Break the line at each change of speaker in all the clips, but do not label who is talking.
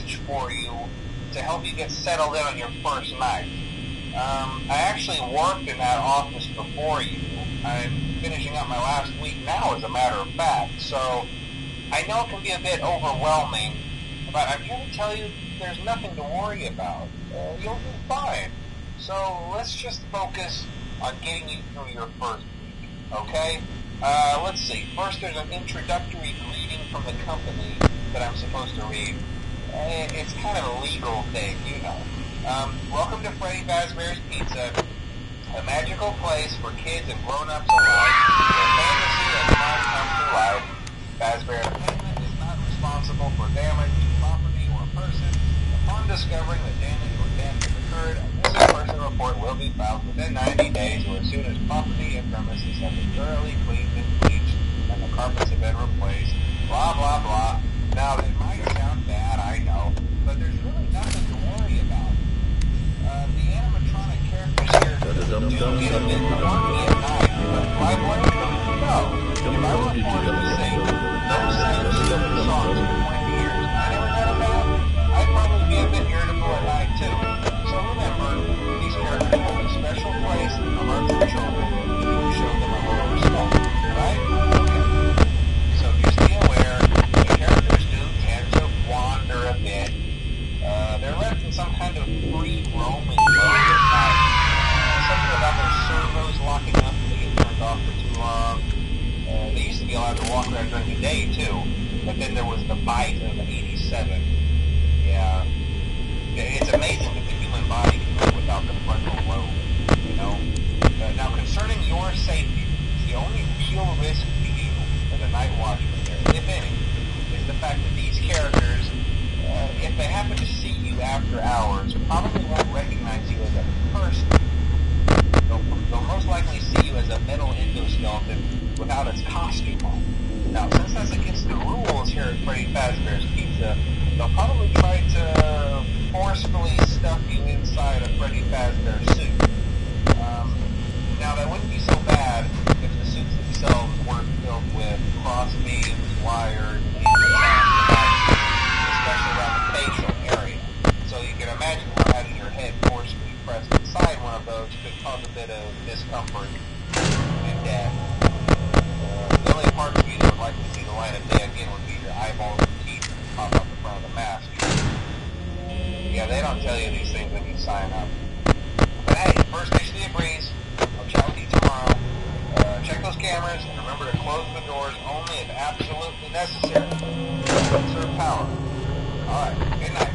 lunch for you to help you get settled in on your first night. I actually worked in that office before you. I'm finishing up my last week now, as a matter of fact, so I know it can be a bit overwhelming, but I'm here to tell you there's nothing to worry about. You'll be fine. So let's just focus on getting you through your first week, okay? Let's see. First, there's an introductory greeting from the company that I'm supposed to read. It's kind of a legal thing, you know. Welcome to Freddy Fazbear's Pizza, a magical place for kids and grown-ups alike, where fantasy and fun come to life. Fazbear Entertainment is not responsible for damage to property or person. Upon discovering that damage or death has occurred, a missing person report will be filed within 90 days or as soon as property and premises have been thoroughly cleaned and bleached and the carpets have been replaced. Blah, blah, blah. Now, that might sound bad, I know, but there's really nothing to worry about. The animatronic characters here do get a bit quirky at night, but do I blame them? No. If I were forced to sing those same stupid songs for 20 years and I never got a bath, I'd probably be a bit irritable at night too. So remember, these characters hold a special place in the hearts of children who show them a little respect, right? Okay. So just be aware, the characters do tend to wander a bit. They're left in some kind of free roaming mode at night. Something about their servos locking up and they get turned off for too long. They used to be allowed to walk around during the day too, but then there was the bite of 87. Yeah. It's amazing that the human body can live without the frontal lobe, you know? Now, concerning your safety, the only real risk to you as a night watchman there, if any, is the fact that these characters, if they happen to see you after hours, probably won't recognize you as a person. They'll most likely see you as a metal endoskeleton without its costume on. Now, since that's against the rules here at Freddy Fazbear's Pizza, they'll probably try to forcefully stuff you inside a Freddy Fazbear suit. Now, that wouldn't be so bad if the suits themselves weren't filled with cross beams, wires, and especially around the facial area. So you can imagine how having your head forcefully pressed inside one of those could cause a bit of discomfort and death. The only part of you that would like to see the light of day again would be your eyeballs and teeth that pop up in front of the mask. Yeah, they don't tell you these things when you sign up. But hey, first station of the breeze. I'll chat with you tomorrow. Check those cameras and remember to close the doors only if absolutely necessary. Conserve power. Alright, good night.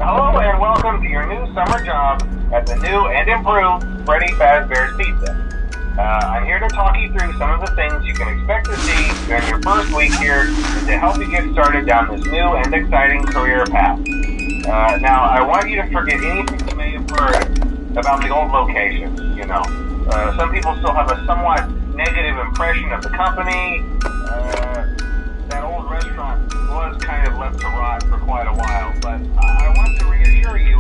Hello and welcome to your new summer job at the new and improved Freddy Fazbear's Pizza. I'm here to talk you through some of the things you can expect to see during your first week here and to help you get started down this new and exciting career path. Now, I want you to forget anything you may have heard about the old location. Some people still have a somewhat negative impression of the company. That old restaurant was kind of left to rot for quite a while, but I want to reassure you,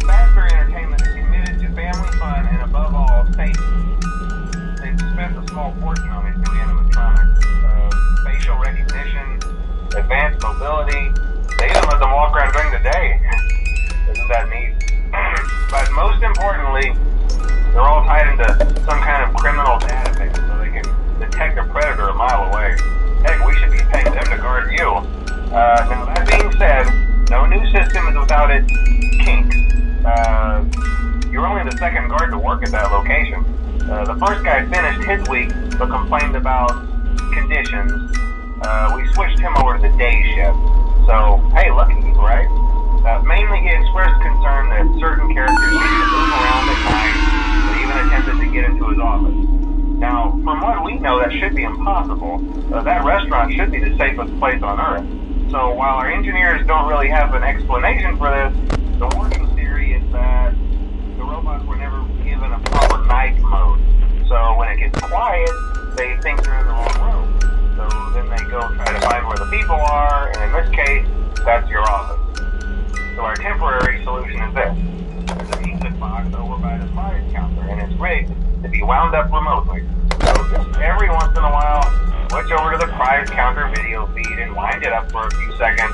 Fazbear Entertainment is committed to family fun and above all, safety. They've spent a small fortune on these new animatronics. Facial recognition, advanced mobility, they even let them walk around during the day. Isn't that neat? But most importantly, they're all tied into some kind of criminal database so they can detect a predator a mile away. Heck, we should be paying them to guard you. Now, that being said, no new system is without its kinks. You're only the second guard to work at that location. The first guy finished his week but complained about conditions. We switched him over to the day shift. So, hey, lucky, right? Mainly he expressed concern that certain characters seem to move around at night and even attempted to get into his office. Now, from what we know, that should be impossible. That restaurant should be the safest place on Earth. So while our engineers don't really have an explanation for this, the working theory is that the robots were never given a proper night mode. So when it gets quiet, they think they're in the wrong room. So then they go try to find where the people are, and in this case, that's your office. So our temporary solution is this. There's a music box over by the prize counter, and it's rigged to be wound up remotely. So just every once in a while, switch over to the prize counter video feed and wind it up for a few seconds.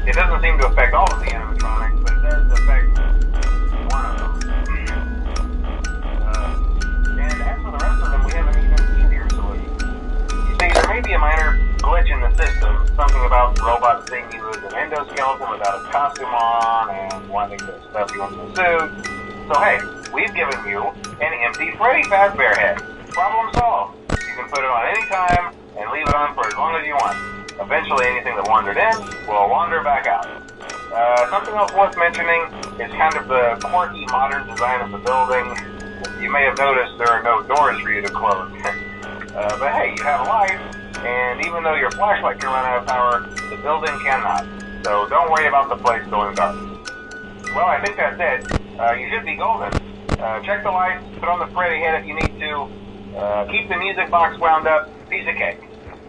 It doesn't seem to affect all of the animatronics, but it does affect one of them. And as for the rest of them, we have an even easier solution. You see, there may be a minor glitch in the system, something about the robot seeing you as an endoskeleton without a costume on and wanting to stuff you into a suit. So hey, we've given you an empty Freddy Fazbear head. Problem solved. You can put it on any time and leave it on for as long as you want. Eventually anything that wandered in will wander back out. Something else worth mentioning is kind of the quirky modern design of the building. You may have noticed there are no doors for you to close. But hey, you have a light, and even though your flashlight can run out of power, the building cannot. So don't worry about the place going dark. Well, I think that's it. You should be golden. Check the lights, put on the Freddy head if you need to. Keep the music box wound up. Piece of cake.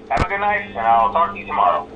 Have a good night, and I'll talk to you tomorrow.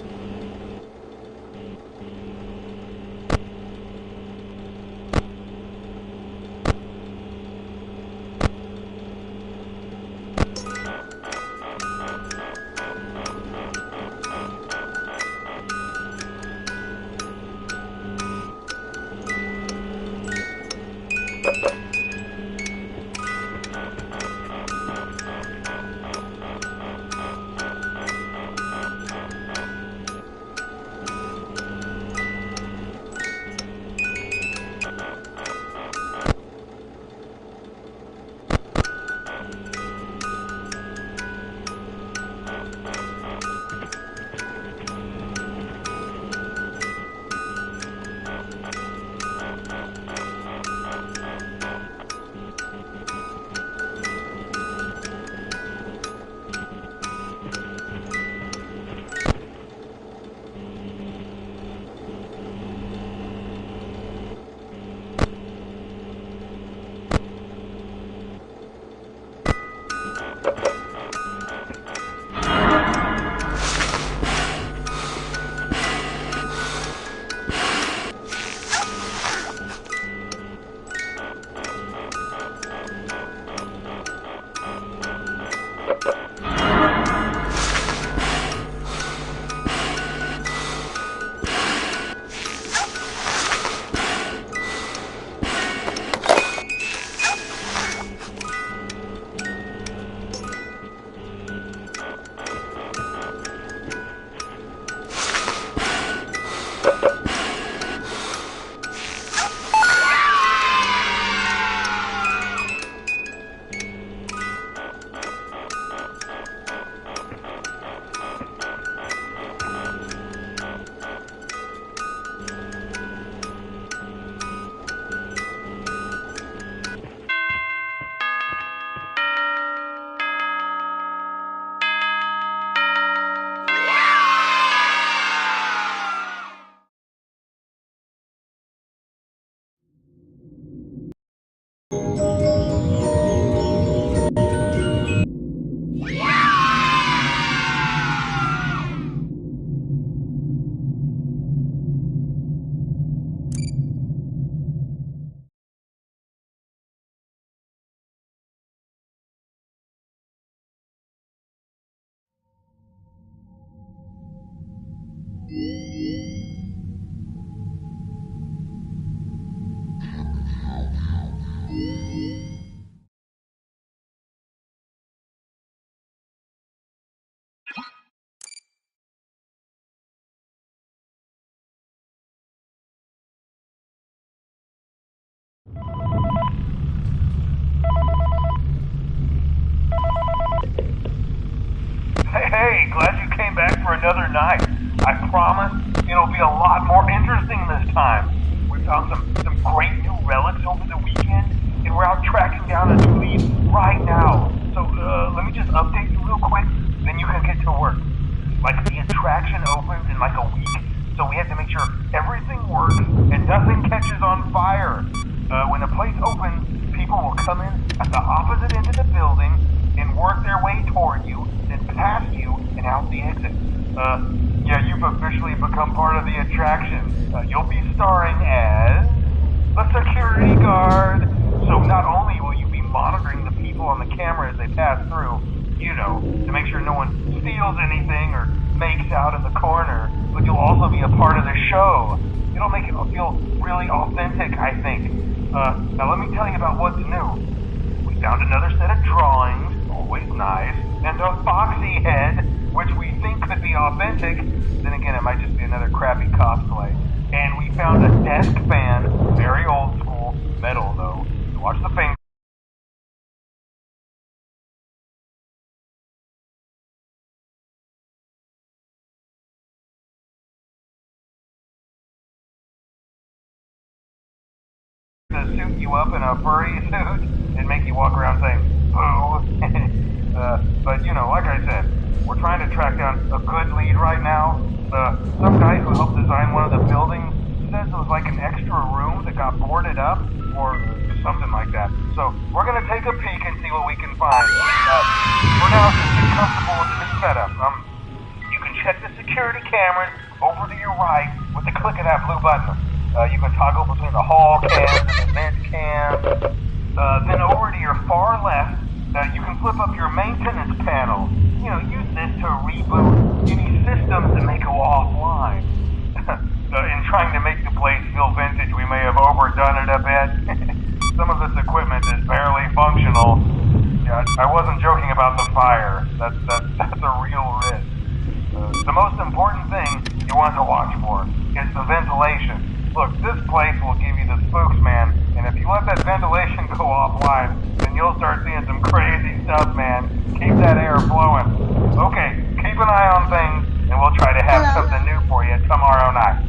Hey, glad you came back for another night. I promise it'll be a lot more interesting this time. We found some great new relics over the weekend, and we're out tracking down a new lead right now. So let me just update you real quick, then you can get to work. Like, the attraction opens in like a week, so we have to make sure everything works and nothing catches on fire. When the place opens, people will come in at the opposite end of the building and work their way toward you, then past you and out the exit. Yeah, you've officially become part of the attraction. You'll be starring as the security guard. So not only will you be monitoring the people on the camera as they pass through, you know, to make sure no one steals anything or makes out in the corner, but you'll also be a part of the show. It'll make it feel really authentic, I think. Now let me tell you about what's new. We found another set of drawings, always nice, and a foxy head, which we think could be authentic. Then again, it might just be another crappy cosplay. And we found a desk fan, very old school, metal though. So watch the finger. To suit you up in a furry suit and make you walk around saying, boo. But, you know, like I said, we're trying to track down a good lead right now. Some guy who helped design one of the buildings says it was like an extra room that got boarded up, or something like that. So, we're gonna take a peek and see what we can find. For now, just get comfortable with the new setup. You can check the security cameras over to your right with the click of that blue button. You can toggle between the hall cams and the vent cams. Then over to your far left, you can flip up your maintenance panel. You know, use this to reboot any systems that may go offline. In trying to make the place feel vintage, we may have overdone it a bit. Some of this equipment is barely functional. Yeah, I wasn't joking about the fire. That's a real risk. The most important thing you want to watch for is the ventilation. Look, this place will give you the spooks, man, and if you let that ventilation go offline, then you'll start seeing some crazy stuff, man. Keep that air flowing. Okay, keep an eye on things, and we'll try to have something new for you tomorrow night.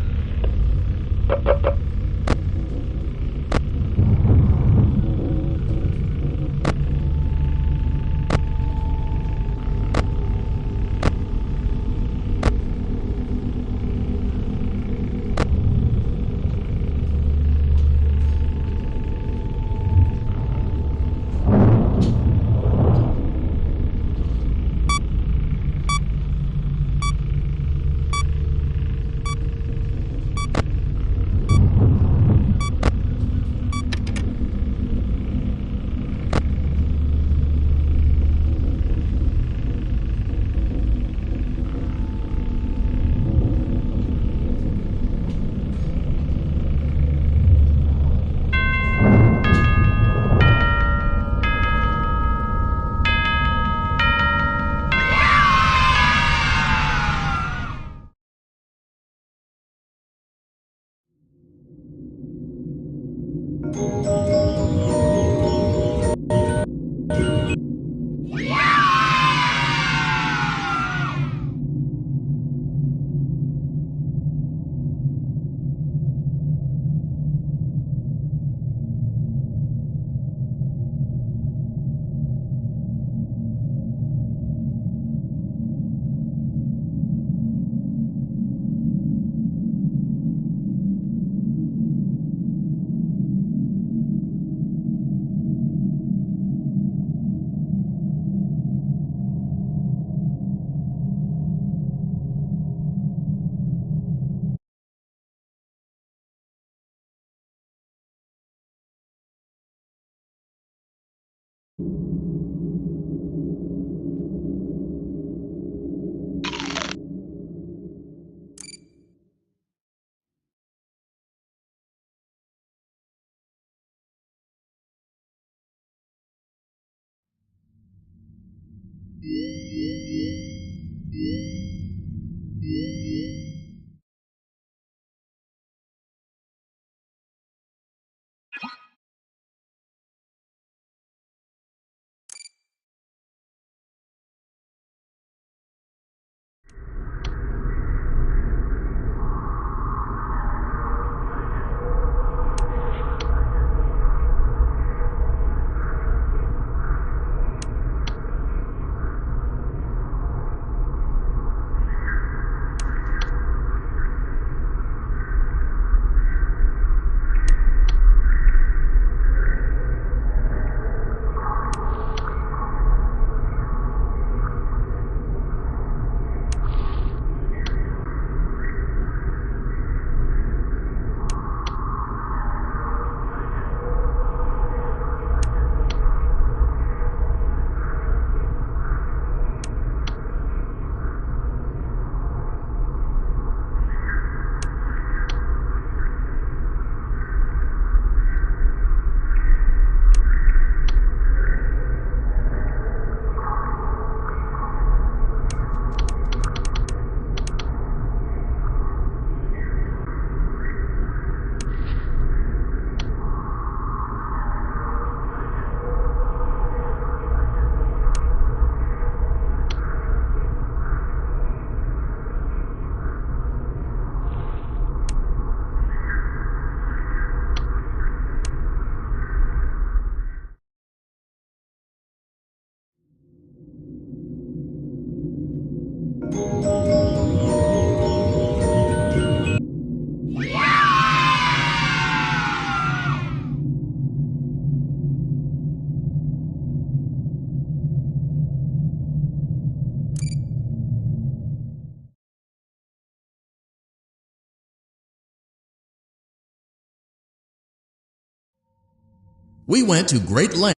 We went to great lengths.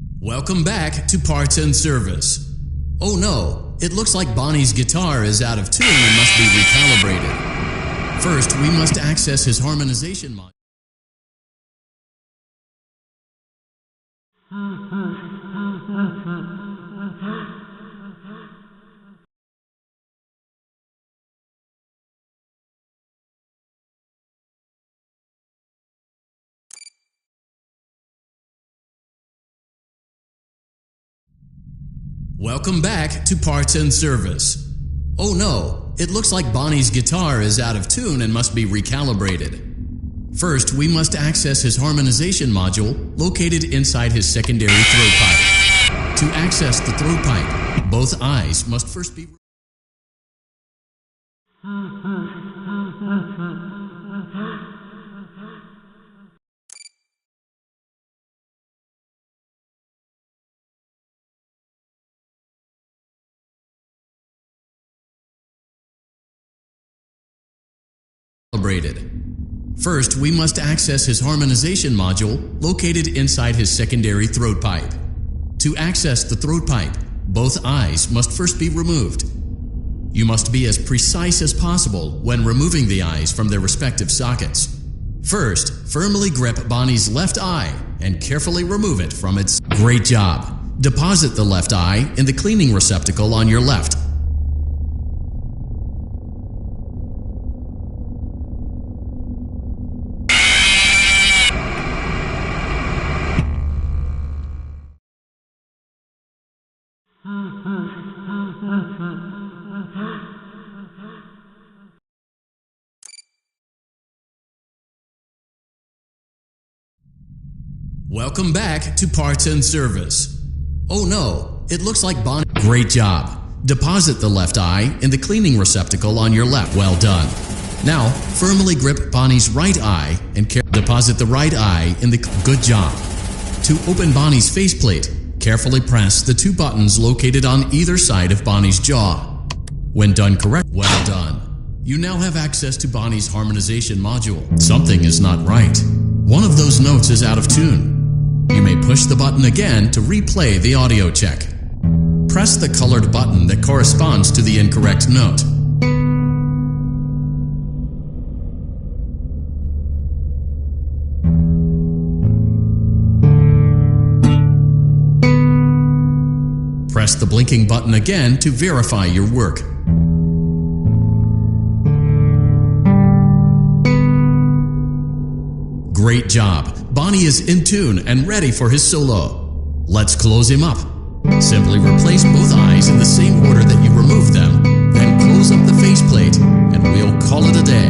Welcome back to Parts and Service. Oh no, it looks like Bonnie's guitar is out of tune and must be recalibrated. First, we must access his harmonization module. Welcome back to Parts and Service. Oh no, it looks like Bonnie's guitar is out of tune and must be recalibrated. First, we must access his harmonization module located inside his secondary throat pipe. To access the throat pipe, both eyes must first be calibrated. First, we must access his harmonization module located inside his secondary throat pipe. To access the throat pipe, both eyes must first be removed. You must be as precise as possible when removing the eyes from their respective sockets. First, firmly grip Bonnie's left eye and carefully remove it from its... Great job! Deposit the left eye in the cleaning receptacle on your left. Welcome back to Parts and Service. Oh no, it looks like Bonnie... Great job! Deposit the left eye in the cleaning receptacle on your left. Well done. Now, firmly grip Bonnie's right eye and deposit the right eye in the... Good job. To open Bonnie's faceplate, carefully press the two buttons located on either side of Bonnie's jaw. When done correct, well done. You now have access to Bonnie's harmonization module. Something is not right. One of those notes is out of tune. You may push the button again to replay the audio check. Press the colored button that corresponds to the incorrect note. Press the blinking button again to verify your work. Great job! Bonnie is in tune and ready for his solo. Let's close him up. Simply replace both eyes in the same order that you removed them, then close up the faceplate, and we'll call it a day.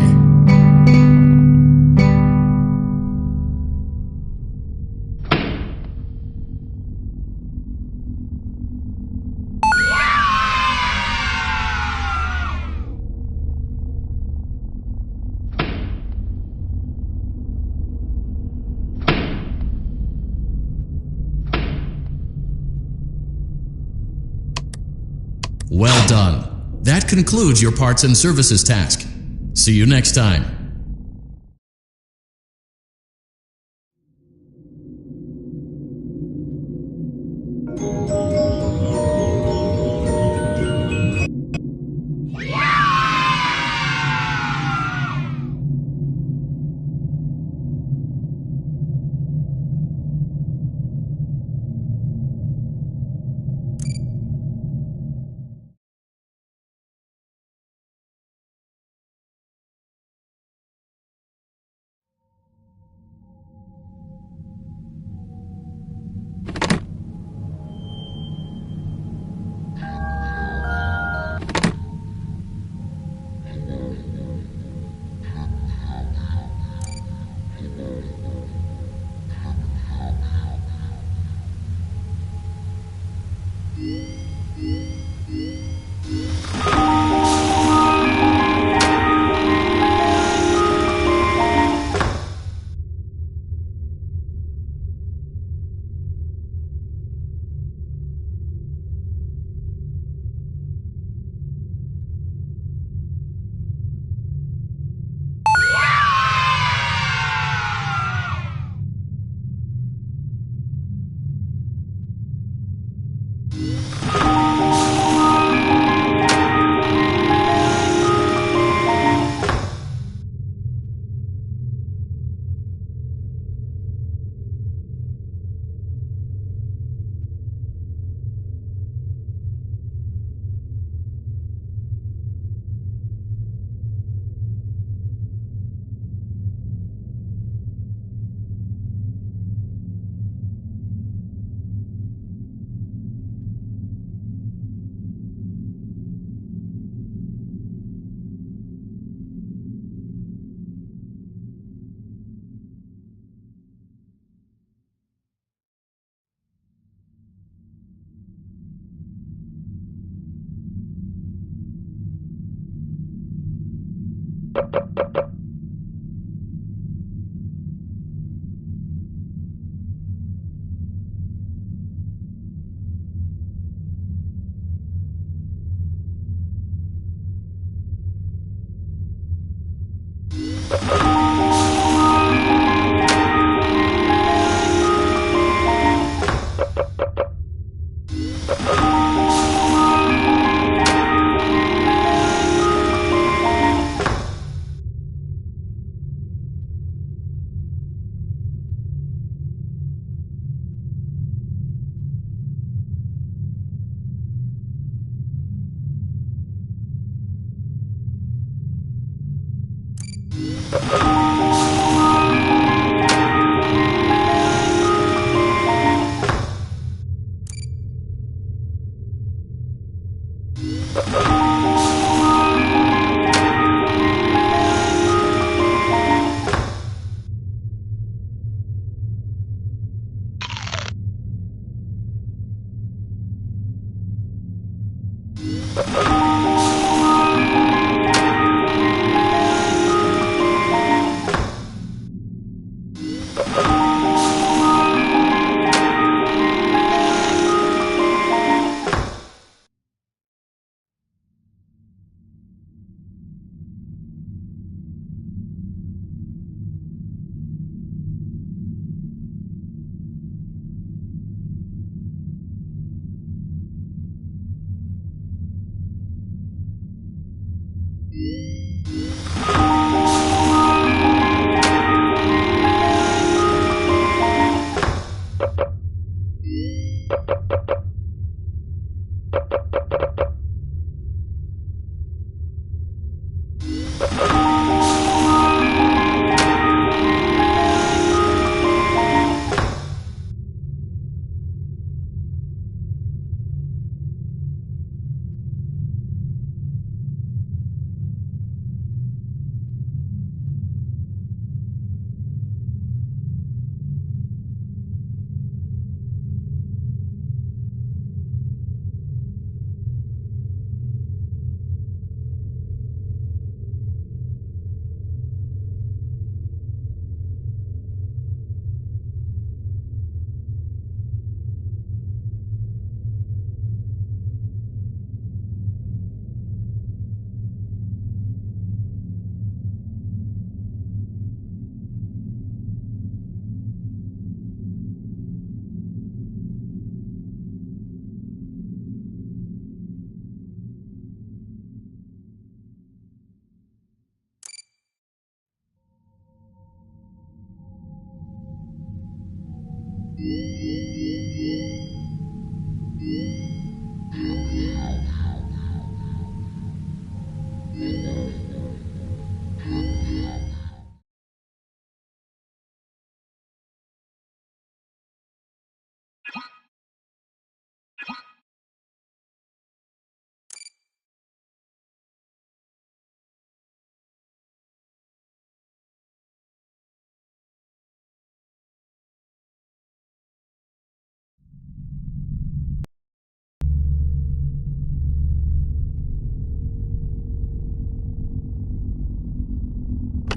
Well done. That concludes your Parts and Services task. See you next time.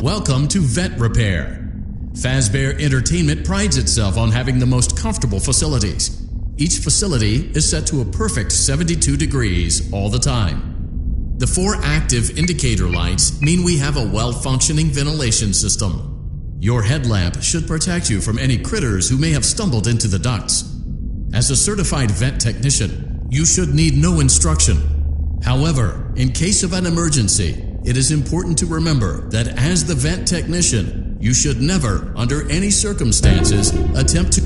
Welcome to Vet Repair. Fazbear Entertainment prides itself on having the most comfortable facilities. Each facility is set to a perfect 72 degrees all the time. The 4 active indicator lights mean we have a well-functioning ventilation system. Your headlamp should protect you from any critters who may have stumbled into the ducts. As a certified vet technician, you should need no instruction. However, in case of an emergency, it is important to remember that as the vent technician, you should never, under any circumstances, attempt to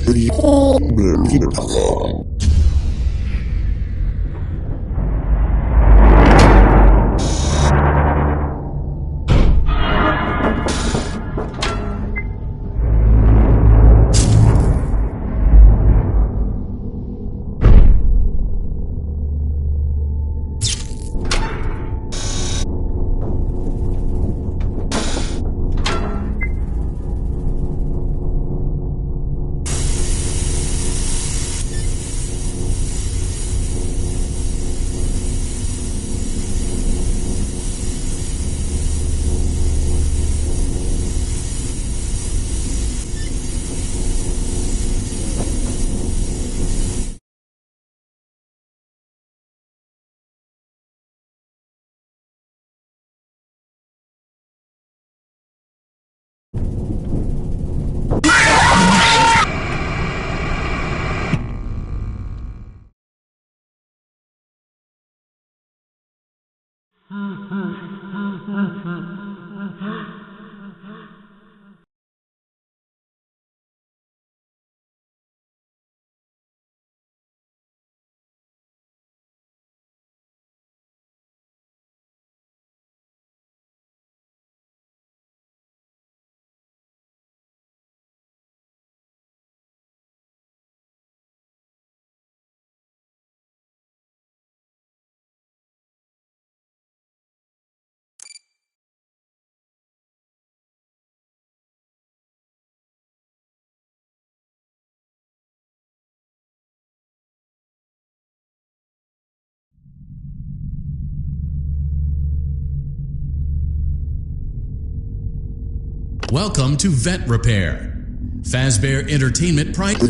Welcome to Vet Repair. Fazbear Entertainment Pride.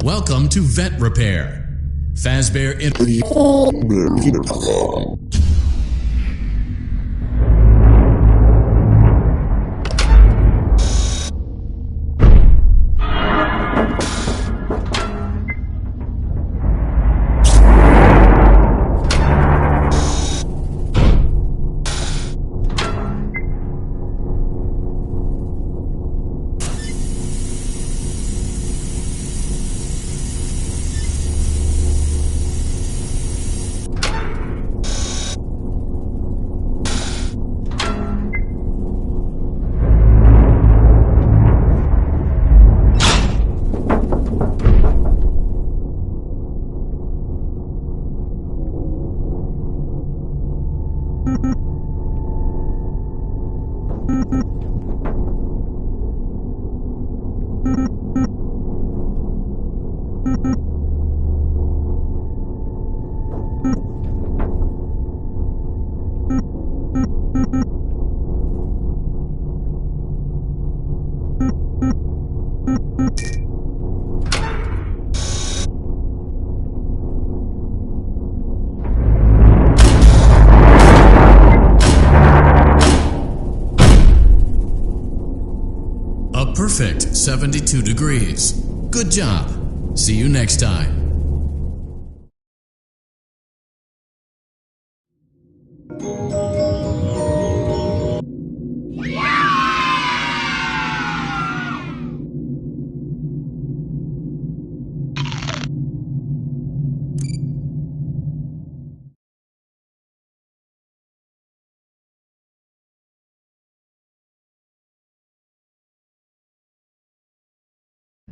Welcome to Vet Repair. Fazbear A perfect 72 degrees. Good job. See you next time.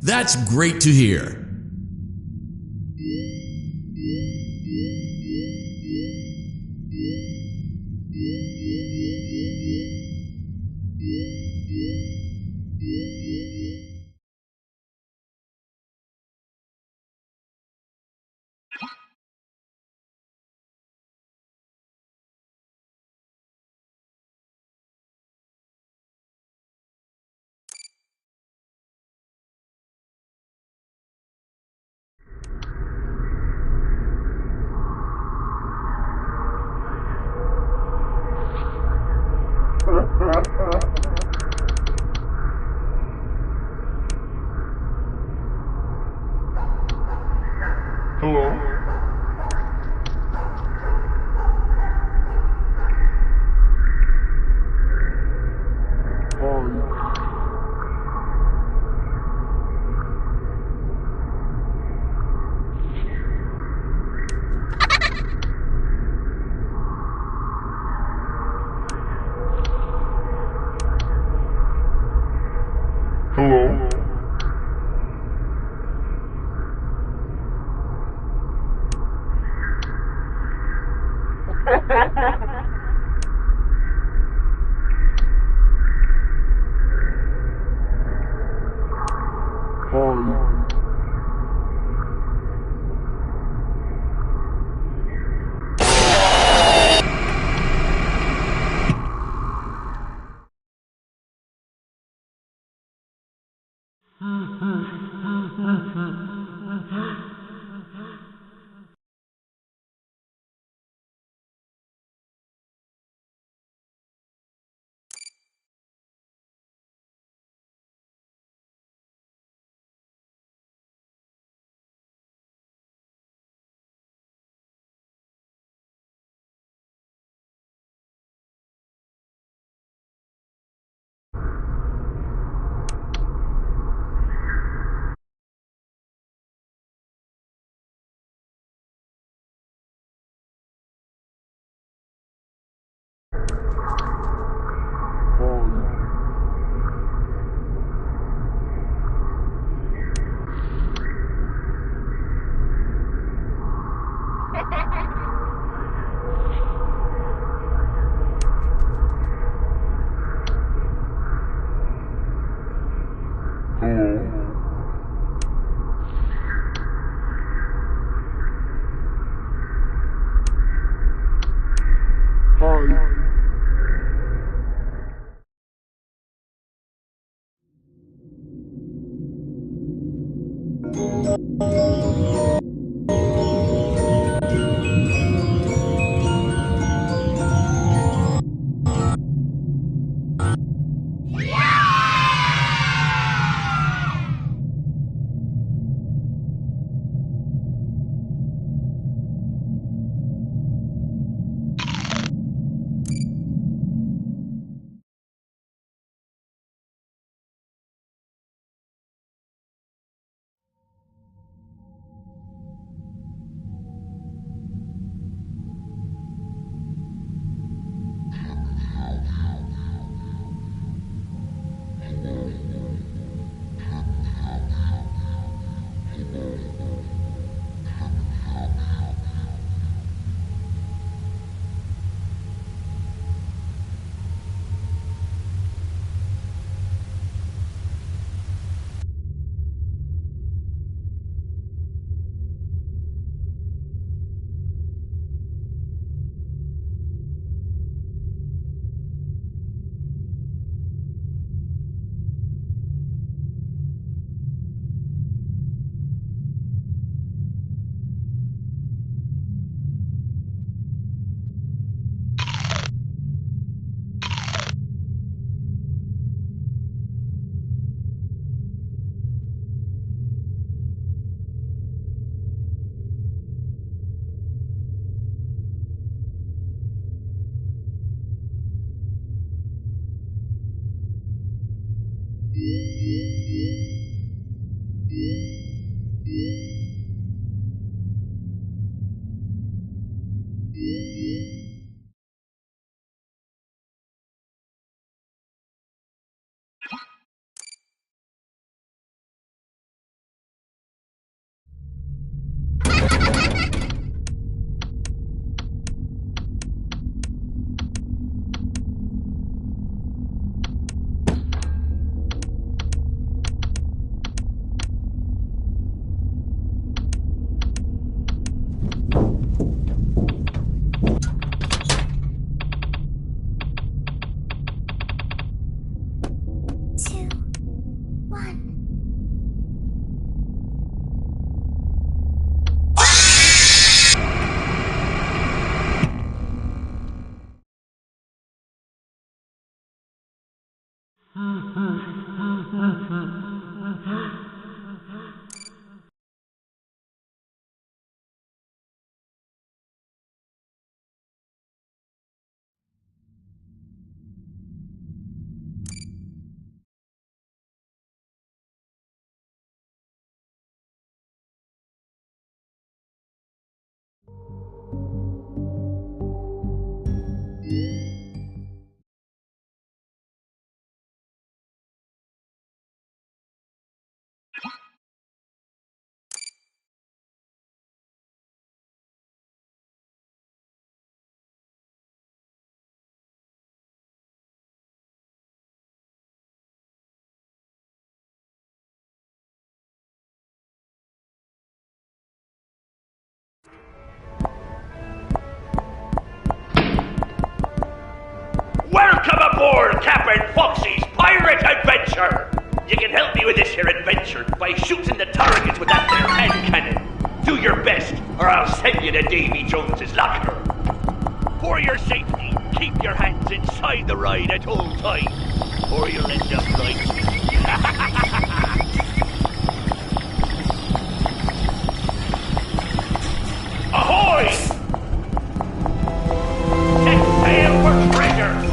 That's great to hear.
Captain Foxy's Pirate Adventure. You can help me with this here adventure by shooting the targets with that there hand cannon. Do your best, or I'll send you to Davy Jones's locker. For your safety, keep your hands inside the ride at all times, or you'll end up like... Ahoy! Set sail for treasure!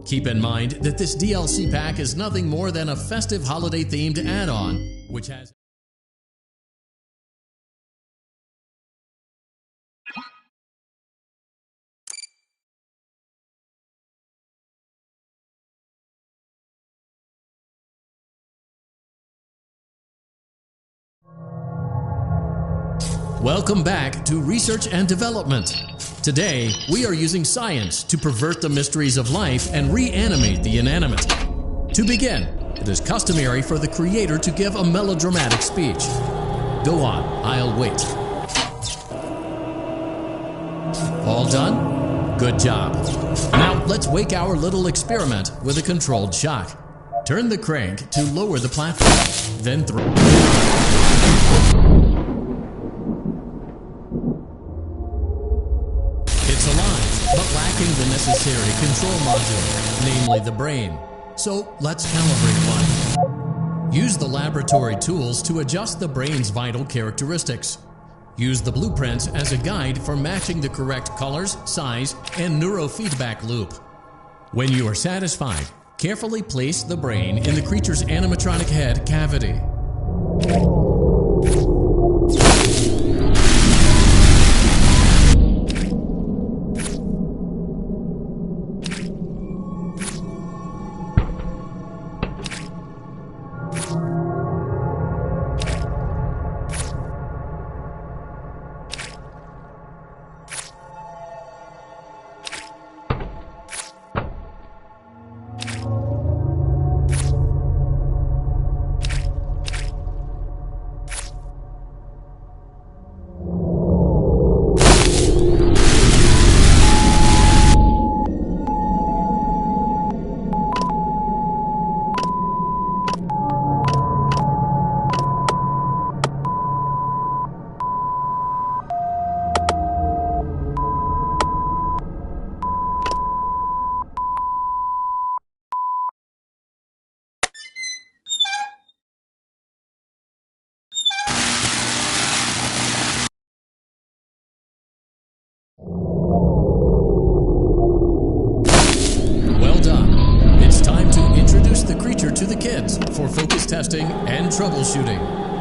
Keep in mind that this DLC pack is nothing more than a festive holiday-themed add-on, which has... Welcome back to Research and Development. Today, we are using science to pervert the mysteries of life and reanimate the inanimate. To begin, it is customary for the creator to give a melodramatic speech. Go on, I'll wait. All done? Good job. Now let's wake our little experiment with a controlled shock. Turn the crank to lower the platform, then throw. It's alive, but lacking the necessary control module, namely the brain. So let's calibrate one. Use the laboratory tools to adjust the brain's vital characteristics. Use the blueprints as a guide for matching the correct colors, size, and neurofeedback loop. When you are satisfied, carefully place the brain in the creature's animatronic head cavity. To the kids for focus testing and troubleshooting.